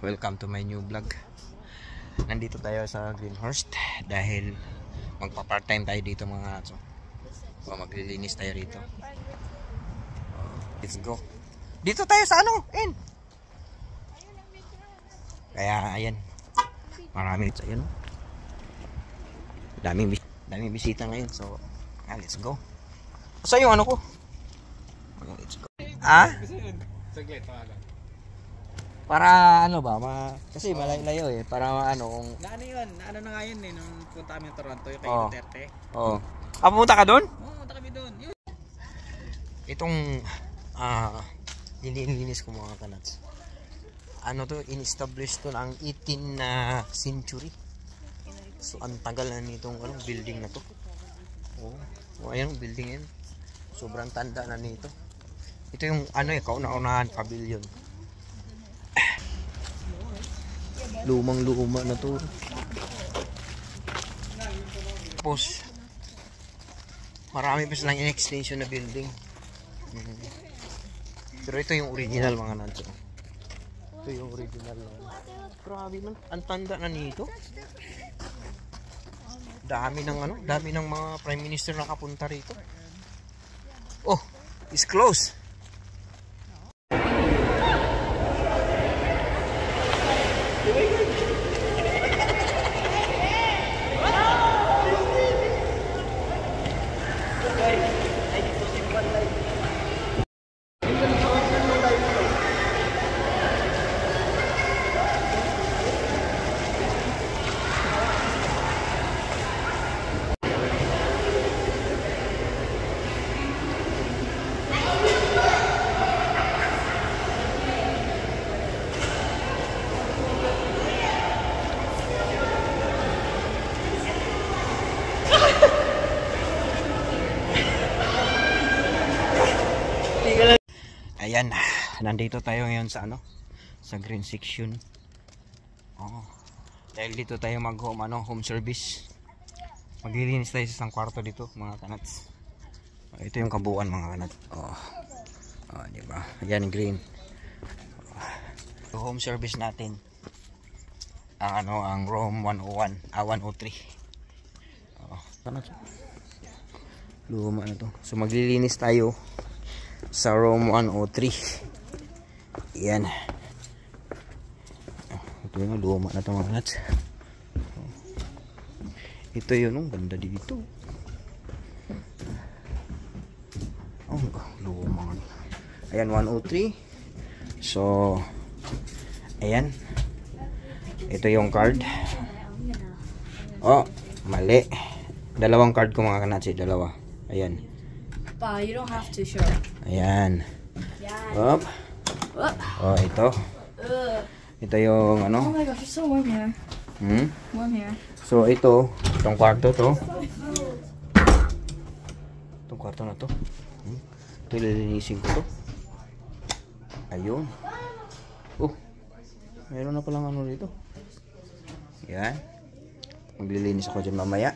welcome to my new vlog. Nandito tayo sa Greenhurst dahil magpa-part-time tayo dito mga natso. Maglilinis tayo rito. Let's go. Dito tayo sa ano? Kaya ayan. Marami sa ayan. Daming bisita ngayon. So, let's go. Saan yung ano ko? Let's go. Para ano ba? Kasi malayo eh. Para ano kung... Ano yun? Ano na nga yun eh. Nung punta kami ng Toronto, yung kay Duterte. Oo. Pumunta ka doon? Oo, punta kami doon. Itong nililinis ko mga kanats. Ano to? In-establish to ng 18th century. So, ang tagal na nitong building na to. Oh, ayan ang building yan. Sobrang tanda na nito. Ito yung kauna-unahan pavilion. Lumang-luma na to. Tapos marami pa silang in-extension na building. Pero ito yung original mga nanso. Ito yung original. Grabe man, ang tanda na nito. Dami ng mga prime minister nakapunta rito. Oh, it's closed. Ayan, nandito tayo ngayon sa sa green section. Dahil dito tayo home service. Maglilinis tayo sa isang kwarto dito, mga kanats. Ito yung kabuuan mga kanats. Di ba? Ayan green. Home service natin. Ang room 101, 103. Kanats. Luma na to. So maglilinis tayo sa room 103. Yan. Ito yung luma na ito mga nuts. Ito yun, ganda dito. Luma. Ayan, 103. So ayan. Ito yung card. Mali. Dalawang card ko mga nuts, dalawa. Ayan. You don't have to show. Ayan. Ito. Ito yung Oh my gosh, it's so warm here. Warm here. So itong kwarto to. Itong kwarto na to. Ito lilinisin ko to. Ayun. Meron na palang dito. Yan. Maglilinis ako dyan mamaya.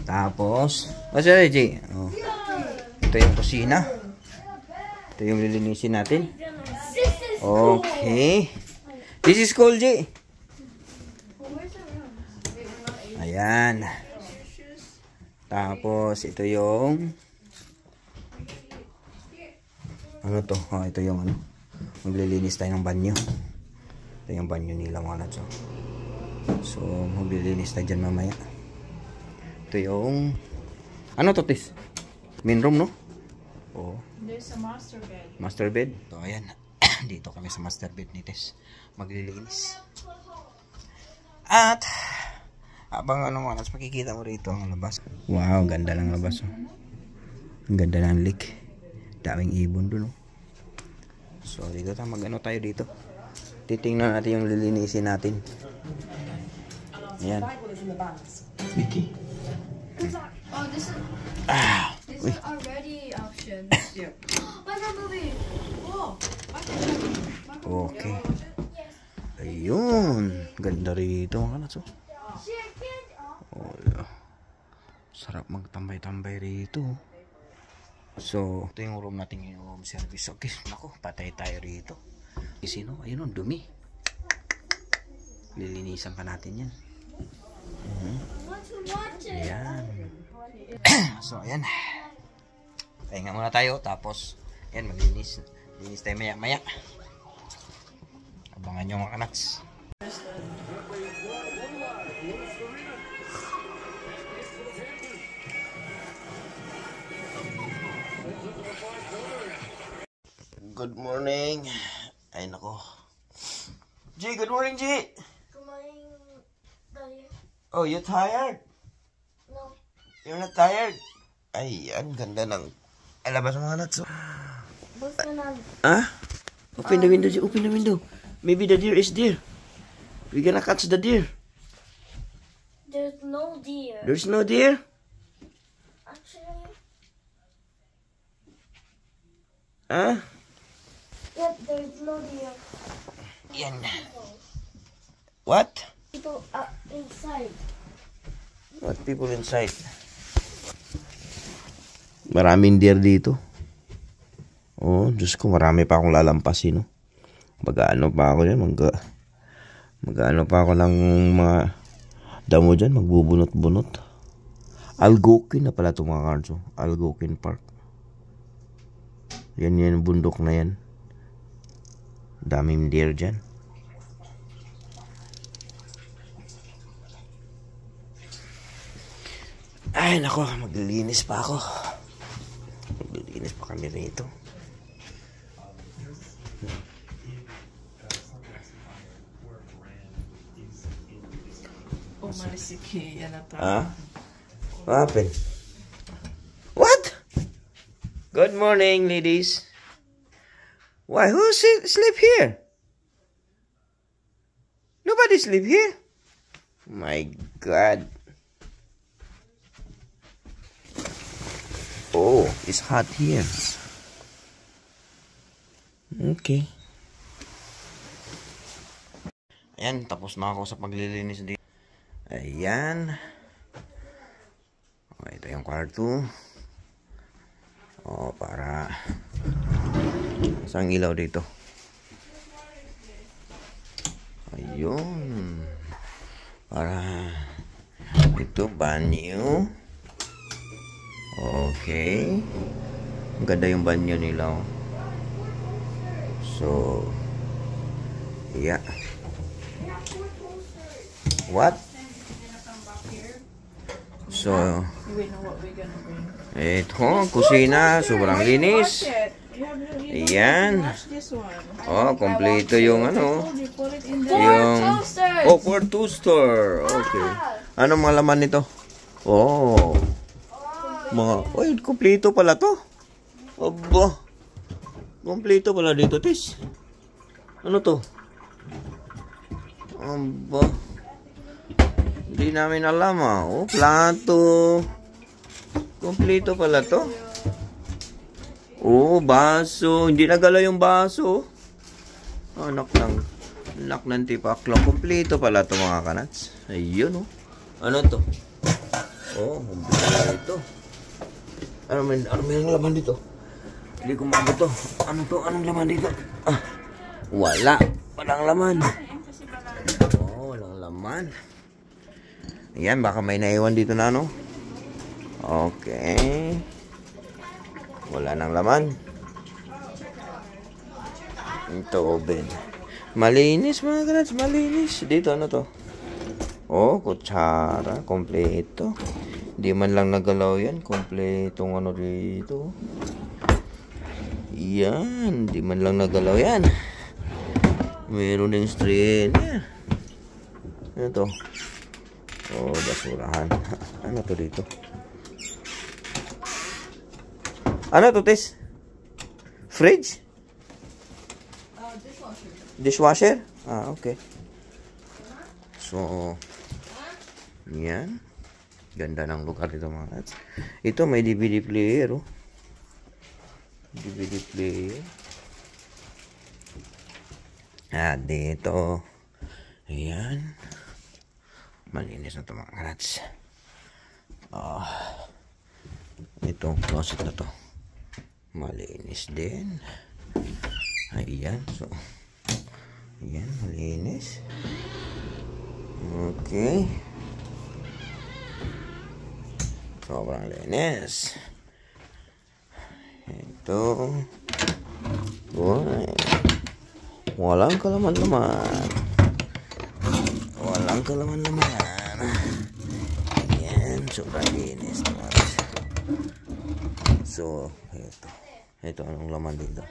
Tapos, Ito yung kusina. Ito yung lilinisin natin. Okay. This is cool, G. Ayan. Tapos, ito yung ito yung maglilinis tayo ng banyo. Ito yung banyo nila mga natso. So, maglilinis tayo dyan mamaya. Ito yung Tis? Main room, no? There's a master bed. Master bed. So, ayan. Dito kami sa master bed ni Tis. Maglilinis. At habang makikita mo rito ang labas. Wow, ganda ng labas. Ang ganda ng lake. Daming ibon dun. So, dito tayo tayo dito. Titingnan natin yung lilinisin natin. Ayan. Vicky. This is already option. What's that movie? Okay. Ayun. Ganda rito mga kanats. Sarap magtambay-tambay rito. So, ito yung room natin, yung home service. Okay, naku, patay tayo rito. Sino? Ayun, dumi. Lilinisan pa natin yan. Ayan. So, ayan. Pahinga muna tayo. Tapos, ayan, maglinis. Linis tayo maya-maya. Abangan nyo mga kanaks. Good morning. Ay, nako. G, good morning, G. Good morning, Daddy. Oh, you tired? No. You're not tired? Ay, ang ganda ng... Ay, labas mga nuts. What's going on? Ah? Open the window, G. Open the window. Maybe the deer is there. We're gonna catch the deer. There's no deer. There's no deer? Actually, Ah? yep, there's no deer. Yan. What? People are inside. What people inside? Maraming deer dito. Oh, Diyos ko, marami pa akong lalampasin, no? Mag-ano pa ako dyan, mag-ano pa ako ng mga damo dyan, magbubunot-bunot. Algonquin na pala itong mga cards, oh. Algonquin Park. Yan, bundok na yan. Daming deer dyan. Ay, nako, maglilinis pa ako. Maglilinis pa kami rito. Umalis si Kia na to. Ah? What happened? What? Good morning, ladies. Why? Who sleep here? Nobody sleep here. My God. Oh, it's hot here. Okay. Ayan, tapos na ako sa paglilinis dito. Ayan. Okay, ito yung kwarto. Oh, para isang ilaw dito. Ayun. Para ito banyo. Okay. Ang ganda yung banyo nila. So, yeah. What? So, We know what we're gonna bring. ito, kusina, sobrang linis. Ayan. Watch this one. Oh, kompleto yung ano. You put it in Yung toasters. oh, for toaster. Okay. Ano mga laman nito? Oh. Mga, oy, kompleto pala to. Aba. Kompleto pala dito, tis. Ano to? Aba. Hindi namin alam, ah. Oh, plato. Kompleto pala to. Oh, baso. Hindi nagalaw yung baso. Anak ng tipaklong. Kompleto pala to mga kanats. Ayun, oh. Ano to? Oh, kompleto. Ano may laman dito? Hindi ko maabot to. Ano to? Anong laman dito? Ah, wala. Walang laman. Oh, walang laman. Ayan, baka may naiwan dito na, no? Okay. Wala nang laman. Ito, oven. Malinis, mga kanats. Malinis. Dito, ano to? Oh, kutsara. Kompleto. Di man lang nagalaw yan. Kompletong ano dito. Yan. Di man lang nagalaw yan. Meron ng strainer. Ano to? Oh, basurahan. Ano to dito? Ano to, Tis? Fridge? dishwasher. Dishwasher? Ah, okay. So, yan. Ganda ng lugar dito, mga kats. Ito, may DVD player, oh. DVD player. Ah, dito. Ayan. Malinis na ito, mga kats. Itong closet na to. Malinis din. Ayan. So, Ayan, malinis. Okay. Sobrang linis. Ito. Boy. Walang kalaman-laman. Walang kalaman-laman. Ayan, sobrang linis naman. So, ito. Ito, anong laman dito?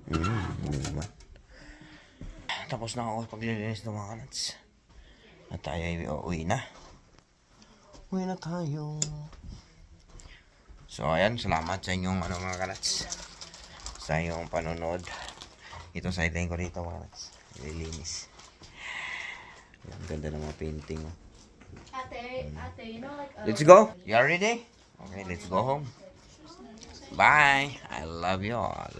Ano naman? Tapos na ako paglilinis ng mga kanats. At tayo ay uuwi na. Uwi na tayo. So, ayan. Salamat sa inyong mga kanats. Sa inyong panonood. Ito sideline ko rito mga kanats. Nililinis. Ang ganda ng mga painting. Ate, you know, like Let's go. You are ready? Okay, let's go home. Bye. I love you all.